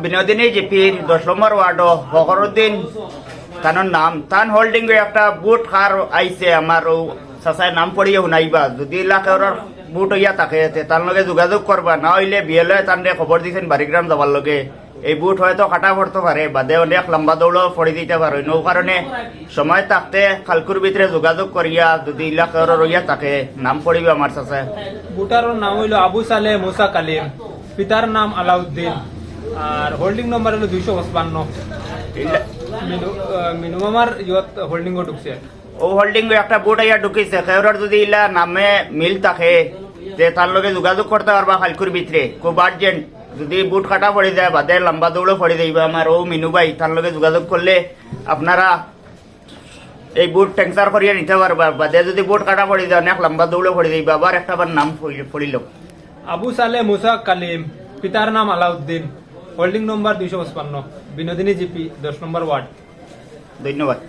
বিনোদিনী জিপির 10 নম্বর ওয়ার্ড ফখরুদ্দিন তানোর নাম তান হোল্ডিং একটা বুট খার আইছে আমার চাচায় নাম পড়িয়ে শুনাইবা যদি এলাকার বুট হইয়া থাকে তার লগে যোগাযোগ করবা না হইলে বিয়েলে তানরে খবর দিয়েছেন বাড়িগ্রাম যাবার লগে এই বুট হয়তো কাটা পড়তে পারে বাদে অনেক লম্বা দৌড়ও পড়ে দিতে পারে নৌ কারণে সময় থাকতে খালকুর ভিতরে যোগাযোগ করিয়া যদি এলাকার রইয়া থাকে নাম পড়িবে আমার চাচায়। বুটার নাম হইল আবু সালে মুসা কালিম, পিতার নাম আলাউদ্দিন, আর হোল্ডিং নম্বর হলো 255। মিনিমামার ইয়ত হোল্ডিং ঢুকছে ও হোল্ডিং একটা বুট আইয়া ঢুকিছে খেয়রর যদি ইলা নামে মিল থাকে যে তার লগে যোগাযোগ করতে পারবা খালকুর ভিতরে খুব আর্জেন্ট যদি বুট কাটা পড়ে যায় বাদে লম্বা দৌড়ও পড়ে যাইবা আমার ও মিনু ভাই তার লগে যোগাযোগ করলে আপনারা এই বুট ট্যাংসার করিয়া নিতে পারবা বাদে যদি বুট কাটা পড়ে যায় অনেক লম্বা দৌড়ও পড়ে যাইবা আবার একটা বার নাম পড়িল। আবু সালে মুসা কালিম, পিতার নাম আলাউদ্দিন, হোল্ডিং নম্বর 255, বিনোদিনী জিপি 10 নম্বর ওয়ার্ড। ধন্যবাদ।